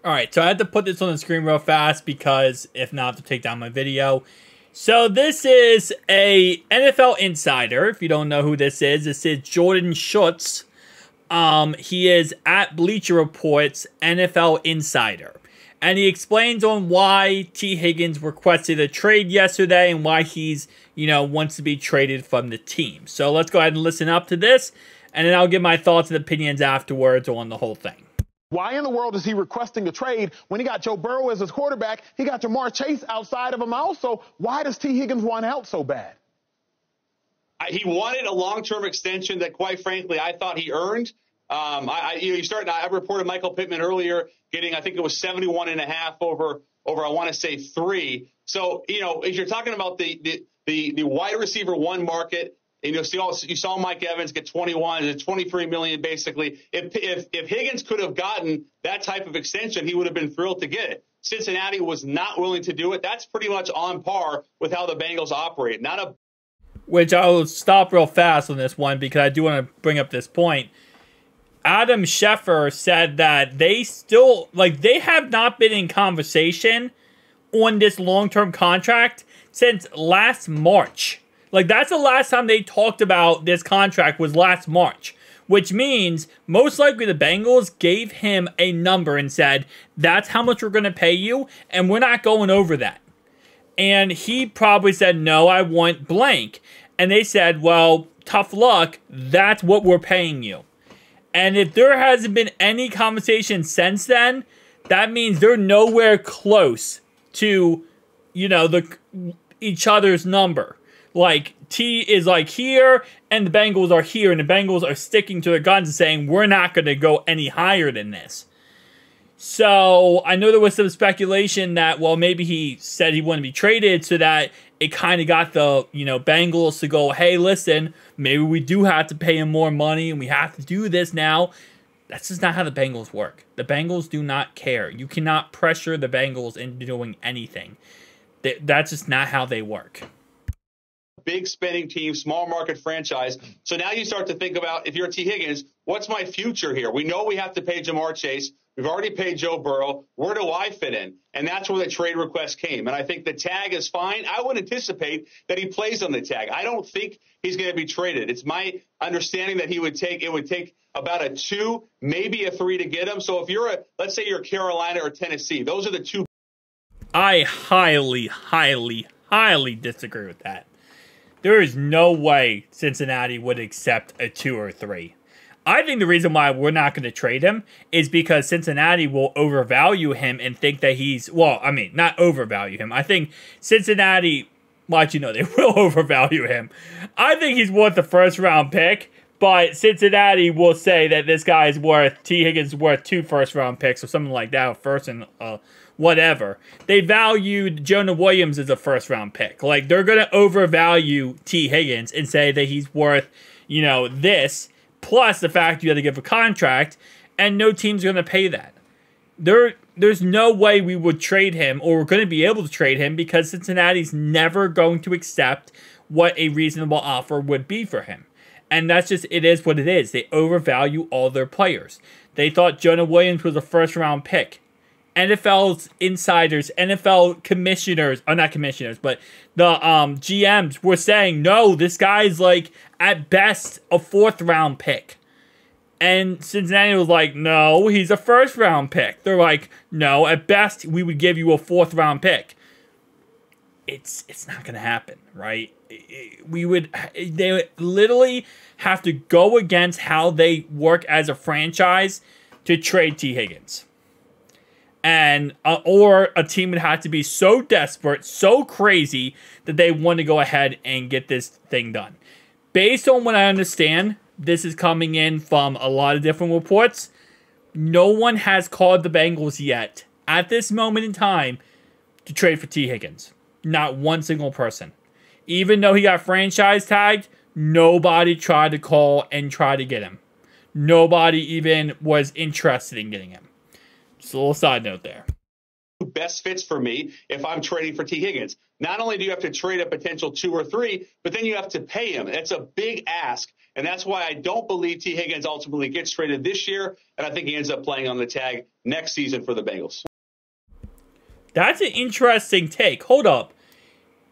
All right, so I had to put this on the screen real fast because if not, to take down my video. So this is a NFL insider. If you don't know who this is Jordan Schutz. He is at Bleacher Report's NFL insider. And he explains on why T. Higgins requested a trade yesterday and why he's, wants to be traded from the team. So let's go ahead and listen up to this, and then I'll give my thoughts and opinions afterwards on the whole thing. Why in the world is he requesting a trade when he got Joe Burrow as his quarterback? He got Jamar Chase outside of him also. Why does T. Higgins want out so bad? He wanted a long-term extension that, quite frankly, I thought he earned. I reported Michael Pittman earlier getting, I think it was 71.5 over I want to say 3. So, if you're talking about the wide receiver one market, and you saw Mike Evans get 21 and 23 million basically. If Higgins could have gotten that type of extension, he would have been thrilled to get it. Cincinnati was not willing to do it. That's pretty much on par with how the Bengals operate. Which I'll stop real fast on this one because I do want to bring up this point. Adam Schefter said that they have not been in conversation on this long-term contract since last March. That's the last time they talked about this contract was last March, which means most likely the Bengals gave him a number and said, that's how much we're going to pay you, and we're not going over that. And he probably said, no, I want blank. And they said, well, tough luck, that's what we're paying you. And if there hasn't been any conversation since then, that means they're nowhere close to, each other's number. T is here, and the Bengals are here, and the Bengals are sticking to their guns and saying, we're not going to go any higher than this. So, I know there was some speculation that, well, maybe he said he wouldn't be traded so that it kind of got the, Bengals to go, hey, listen, maybe we do have to pay him more money, and we have to do this now. That's just not how the Bengals work. The Bengals do not care. You cannot pressure the Bengals into doing anything. That's just not how they work. Big spending team, small market franchise. So now you start to think about, if you're T. Higgins, what's my future here? We know we have to pay Jamar Chase. We've already paid Joe Burrow. Where do I fit in? And that's where the trade request came. And I think the tag is fine. I would anticipate that he plays on the tag. I don't think he's going to be traded. It's my understanding that it would take about a 2, maybe a 3 to get him. So if let's say you're Carolina or Tennessee, those are the two. I highly, highly, highly disagree with that. There is no way Cincinnati would accept a 2 or 3. I think the reason why we're not going to trade him is because Cincinnati will overvalue him and think that he's, not overvalue him. I think Cincinnati, they will overvalue him. I think he's worth the first-round pick, but Cincinnati will say that this guy is T. Higgins is worth 2 first-round picks or something like that, or first and whatever. They valued Jonah Williams as a first-round pick. They're going to overvalue T. Higgins and say that he's worth, this, plus the fact you had to give a contract, and no team's going to pay that. There's no way we would trade him, or we're going to be able to trade him, because Cincinnati's never going to accept what a reasonable offer would be for him. And that's just, it is what it is. They overvalue all their players. They thought Jonah Williams was a first-round pick. NFL's insiders, NFL commissioners, or not commissioners, but the GMs were saying, no, this guy's at best a 4th-round pick. And Cincinnati was like, no, he's a 1st-round pick. They're like, no, at best we would give you a 4th-round pick. It's not going to happen, right? They would literally have to go against how they work as a franchise to trade T. Higgins. And or a team would have to be so desperate, so crazy, that they want to go ahead and get this thing done. Based on what I understand, this is coming in from a lot of different reports. No one has called the Bengals yet, at this moment in time, to trade for T. Higgins. Not one single person. Even though he got franchise tagged, nobody tried to call and try to get him. Nobody even was interested in getting him. Just a little side note there. Best fits for me if I'm trading for T. Higgins. Not only do you have to trade a potential 2 or 3, but then you have to pay him. That's a big ask. And that's why I don't believe T. Higgins ultimately gets traded this year. And I think he ends up playing on the tag next season for the Bengals. That's an interesting take. Hold up.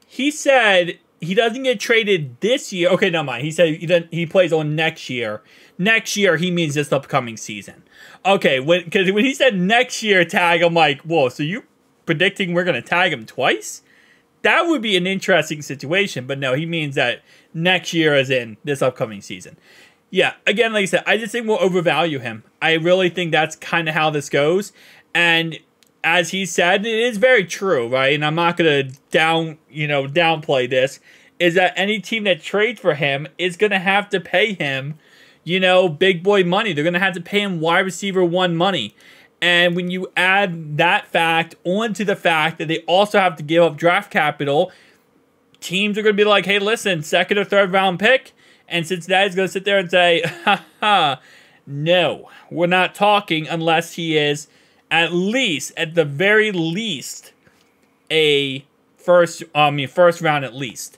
He said he doesn't get traded this year. Okay, never mind. He said he plays on next year. Next year, he means this upcoming season. Okay, because when he said next year tag, I'm like, whoa, so you predicting we're going to tag him twice? That would be an interesting situation. But no, he means that next year as in this upcoming season. Yeah, again, like I said, I just think we'll overvalue him. I really think that's kind of how this goes. And as he said, it is very true, right? And I'm not going to downplay this, is that any team that trades for him is going to have to pay him, big boy money. They're going to have to pay him wide receiver 1 money. And when you add that fact onto the fact that they also have to give up draft capital, teams are going to be like, hey, listen, 2nd or 3rd round pick. And Cincinnati's going to sit there and say, no, we're not talking unless he is at the very least, a first round at least.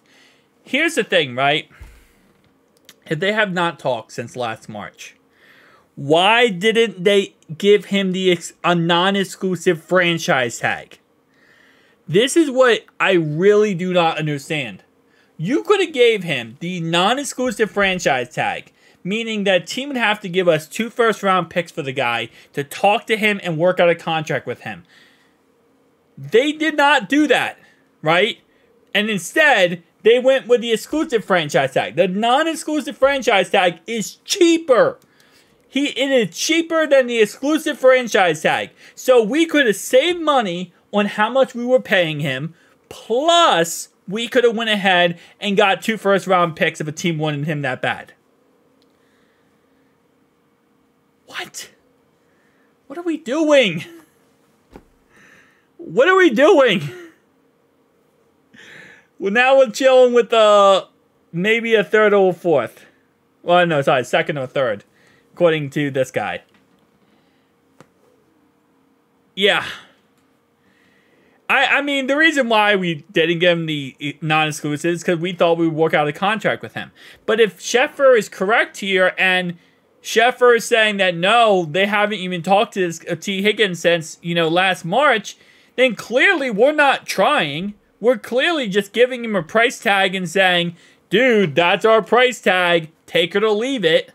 Here's the thing, right? If they have not talked since last March, why didn't they give him a non-exclusive franchise tag? This is what I really do not understand. You could have gave him the non-exclusive franchise tag, meaning that team would have to give us 2 first-round picks for the guy to talk to him and work out a contract with him. They did not do that, right? And instead, they went with the exclusive franchise tag. The non-exclusive franchise tag is cheaper. It is cheaper than the exclusive franchise tag. So we could have saved money on how much we were paying him, plus we could have went ahead and got 2 first-round picks if a team wanted him that bad. What? What are we doing? What are we doing? Well, now we're chilling with maybe a 3rd or 4th. Well, no, sorry, 2nd or 3rd, according to this guy. Yeah. I mean, the reason why we didn't give him the non-exclusive is because we thought we would work out a contract with him. But if Sheffer is correct here, and Sheffer is saying that no, they haven't even talked to T. Higgins since, last March, then clearly we're not trying. We're clearly just giving him a price tag and saying, dude, that's our price tag. Take it or leave it.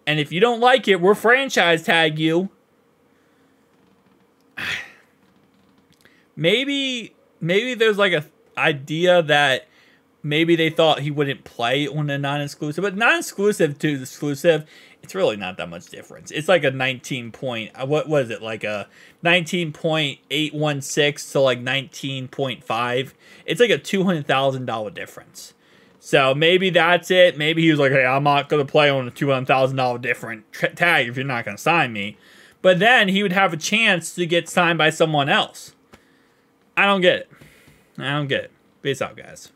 And if you don't like it, we'll franchise tag you. Maybe there's like a idea that maybe they thought he wouldn't play on a non-exclusive, but non-exclusive to exclusive, it's really not that much difference. It's like a 19 point, what was it? Like a 19.816 to like 19.5. It's like a $200,000 difference. So maybe that's it. Maybe he was like, hey, I'm not going to play on a $200,000 different tag if you're not going to sign me. But then he would have a chance to get signed by someone else. I don't get it. Peace out, guys.